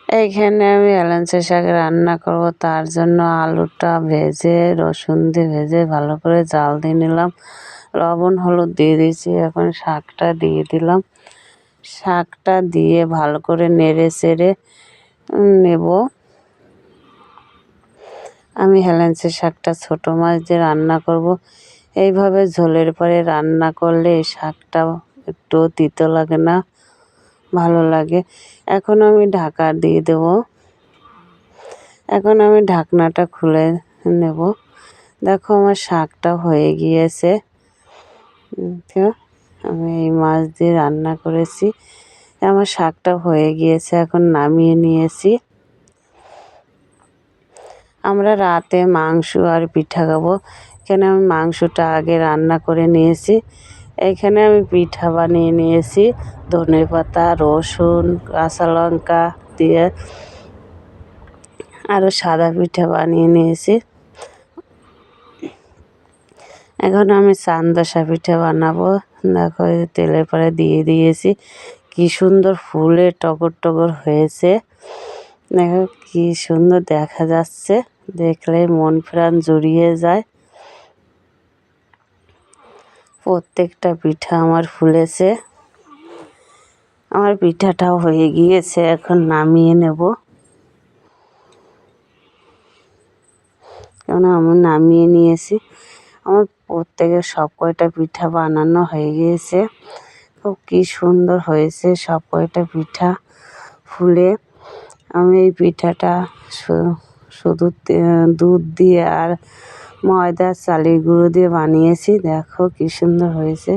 এইখানে আমি হেলেঞ্চা শাক রান্না করব, তার জন্য আলুটা ভেজে রসুন দিয়ে ভেজে ভালো করে জাল দিয়ে নিলাম। লবণ হলুদ দিয়ে দিয়েছি। এখন শাকটা দিয়ে দিলাম। শাকটা দিয়ে ভালো করে নেড়ে চেড়ে নেব। আমি হেলেঞ্চা শাকটা ছোটো মাছ দিয়ে রান্না করব। এইভাবে ঝোলের পরে রান্না করলে এই শাকটা একটু তিতো লাগে না, ভালো লাগে। এখন আমি ঢাকা দিয়ে দেব। এখন আমি ঢাকনাটা খুলে নেব। দেখো আমার শাকটা হয়ে গিয়েছে। আমি এই মাছ দিয়ে রান্না করেছি। আমার শাকটা হয়ে গিয়েছে, এখন নামিয়ে নিয়েছি। আমরা রাতে মাংস আর পিঠা খাবো। এখানে আমি মাংসটা আগে রান্না করে নিয়েছি। এইখানে আমি পিঠা বানিয়ে নিয়েছি ধনেপাতা, রসুন, কাঁচা লঙ্কা দিয়ে। আরও সাদা পিঠা বানিয়ে নিয়েছি। এখন আমি চান্দশা পিঠা বানাবো। দেখো তেলের পরে দিয়ে দিয়েছি। কি সুন্দর ফুলে টগর টগর হয়েছে। দেখো কি সুন্দর দেখা যাচ্ছে, দেখলে মন প্রাণ জুড়িয়ে যায়। প্রত্যেকটা পিঠা আমার ফুলেছে। আমার পিঠাটাও হয়ে গিয়েছে, এখন নামিয়ে নেব। কেন আমি নামিয়ে নিয়েছি। আমার প্রত্যেকের সব কয়টা পিঠা বানানো হয়ে গিয়েছে। খুব কি সুন্দর হয়েছে সব কয়টা পিঠা ফুলে। আমি এই পিঠাটা শুধু দুধ দিয়ে আর ময়দা চালের গুঁড়ো দিয়ে বানিয়েছি। দেখো কি সুন্দর হয়েছে।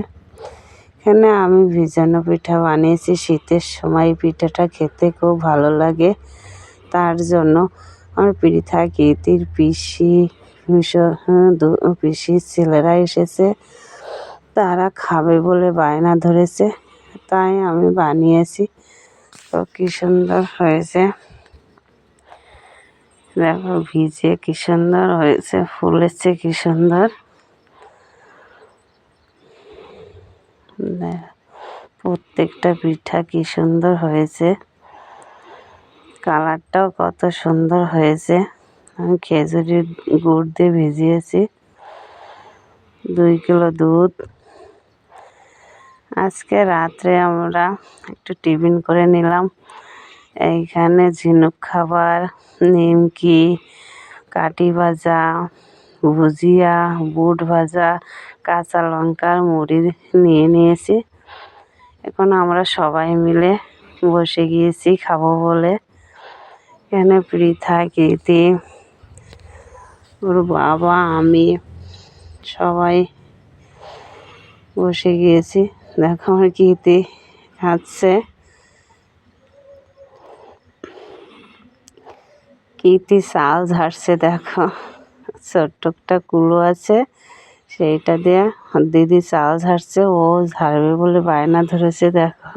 এখানে আমি ভিজানো পিঠা বানিয়েছি। শীতের সময় পিঠাটা খেতে খুব ভালো লাগে। তার জন্য আমার পৃথা কীর্তির পিসির ছেলেরা এসেছে, তারা খাবে বলে বায়না ধরেছে, তাই আমি বানিয়েছি। তো কি সুন্দর হয়েছে, দেখো ভিজে কি সুন্দর হয়েছে, ফুলেছে কি সুন্দর। প্রত্যেকটা পিঠা কি সুন্দর হয়েছে, কালারটাও কত সুন্দর হয়েছে। আমি খেজুরির গুড় দিয়ে ভিজিয়েছি 2 কিলো দুধ। আজকে রাত্রে আমরা একটু টিফিন করে নিলাম। এইখানে ঝিনুক খাবার, নিমকি, কাঠি ভাজা, ভুজিয়া, বুট ভাজা, কাঁচা লঙ্কার মুড়ি নিয়ে নিয়েছি। এখন আমরা সবাই মিলে বসে গিয়েছি খাবো বলে। এখানে পৃথা, কীর্তি, ওর বাবা, আমি সবাই বসে গিয়েছি। দেখো আমার কীর্তি খাচ্ছে। কীর্তি চাল ঝাড়ছে। দেখো ছোট্ট একটা কুলো আছে, সেইটা দিয়ে দিদি চাল ঝাড়ছে। ও ঝাড়বে বলে বায়না ধরেছে। দেখো